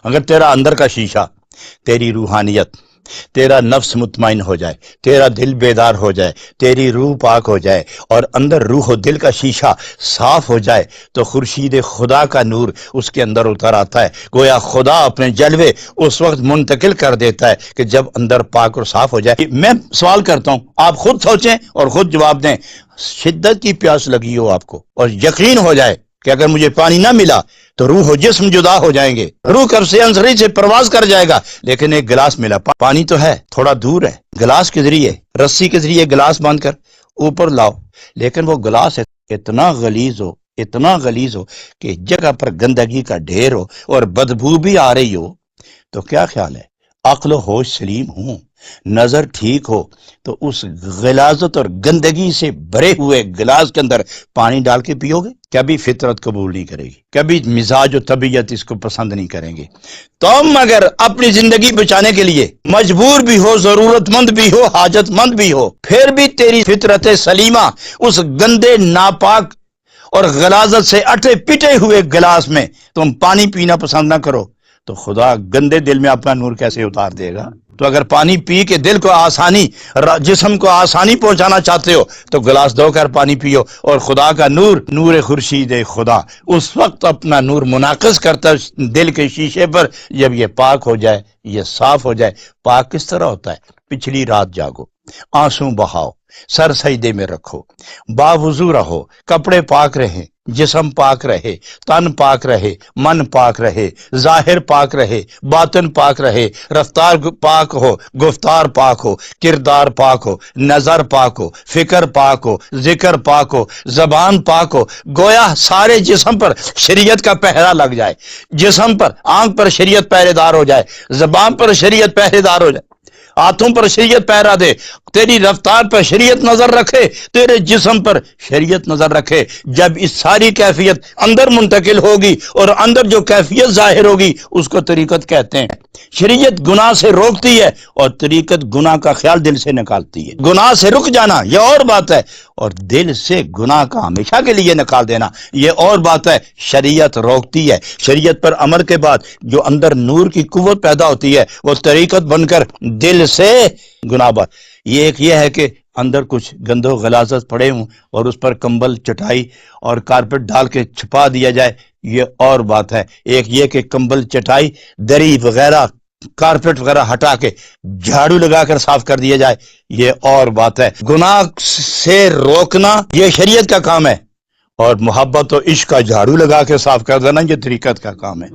اگر تیرا اندر کا شیشہ، تیری روحانیت، تیرا نفس مطمئن ہو جائے، تیرا دل بیدار ہو جائے، تیری روح پاک ہو جائے اور اندر روح و دل کا شیشہ صاف ہو جائے تو خورشید خدا کا نور اس کے اندر اتر آتا ہے۔ گویا خدا اپنے جلوے اس وقت منتقل کر دیتا ہے کہ جب اندر پاک اور صاف ہو جائے۔ میں سوال کرتا ہوں، آپ خود سوچیں اور خود جواب دیں۔ شدت کی پیاس لگی ہو آپ کو اور یقین ہو جائے کہ اگر مجھے پانی نہ ملا تو روح و جسم جدا ہو جائیں گے، روح قبض انصری سے پرواز کر جائے گا، لیکن ایک گلاس ملا، پانی تو ہے، تھوڑا دور ہے، گلاس کے ذریعے، رسی کے ذریعے گلاس باندھ کر اوپر لاؤ، لیکن وہ گلاس اتنا غلیظ ہو کہ جگہ پر گندگی کا ڈھیر ہو اور بدبو بھی آ رہی ہو، تو کیا خیال ہے؟ عقل و ہوش سلیم ہوں، نظر ٹھیک ہو تو اس غلاظت اور گندگی سے بھرے ہوئے گلاس کے اندر پانی ڈال کے پیو گے؟ کبھی فطرت قبول نہیں کرے گی، کبھی مزاج و طبیعت اس کو پسند نہیں کریں گے۔ تم اگر اپنی زندگی بچانے کے لیے مجبور بھی ہو، ضرورت مند بھی ہو، حاجت مند بھی ہو، پھر بھی تیری فطرت سلیمہ اس گندے، ناپاک اور غلاظت سے اٹے پٹے ہوئے گلاس میں تم پانی پینا پسند نہ کرو تو خدا گندے دل میں اپنا نور کیسے اتار دے گا؟ تو اگر پانی پی کے دل کو آسانی، جسم کو آسانی پہنچانا چاہتے ہو تو گلاس دھو کر پانی پیو، اور خدا کا نور، نور خورشید خدا اس وقت اپنا نور منعکس کرتا ہے دل کے شیشے پر جب یہ پاک ہو جائے، یہ صاف ہو جائے۔ پاک کس طرح ہوتا ہے؟ پچھلی رات جاگو، آنسو بہاؤ، سر سجدے میں رکھو، باوضو رہو، کپڑے پاک رہیں، جسم پاک رہے، تن پاک رہے، من پاک رہے، ظاہر پاک رہے، باطن پاک رہے، رفتار پاک ہو، گفتار پاک ہو، کردار پاک ہو، نظر پاک ہو، فکر پاک ہو، ذکر پاک ہو، زبان پاک ہو، گویا سارے جسم پر شریعت کا پہرا لگ جائے، جسم پر، آنکھ پر شریعت پہرے دار ہو جائے، زبان پر شریعت پہرے دار ہو جائے، ہاتھوں پر شریعت پہرا دے، تیری رفتار پر شریعت نظر رکھے، تیرے جسم پر شریعت نظر رکھے۔ جب اس ساری کیفیت اندر منتقل ہوگی اور اندر جو کیفیت ظاہر ہوگی اس کو طریقت کہتے ہیں۔ شریعت گناہ سے روکتی ہے اور طریقت گناہ کا خیال دل سے نکالتی ہے۔ گناہ سے رک جانا یہ اور بات ہے، اور دل سے گناہ کا ہمیشہ کے لیے نکال دینا یہ اور بات ہے۔ شریعت روکتی ہے، شریعت پر عمل کے بعد جو اندر نور کی قوت پیدا ہوتی ہے وہ طریقت بن کر دل سے گناہ بات۔ یہ ہے کہ اندر کچھ گند و غلاظت پڑے ہوں اور اس پر کمبل، چٹائی اور کارپٹ ڈال کے چھپا دیا جائے، یہ اور بات ہے۔ ایک یہ کہ کمبل، چٹائی، دری وغیرہ، کارپٹ وغیرہ ہٹا کے جھاڑو لگا کر صاف کر دیا جائے، یہ اور بات ہے۔ گناہ سے روکنا یہ شریعت کا کام ہے، اور محبت و عشق کا جھاڑو لگا کے صاف کر دینا یہ طریقت کا کام ہے۔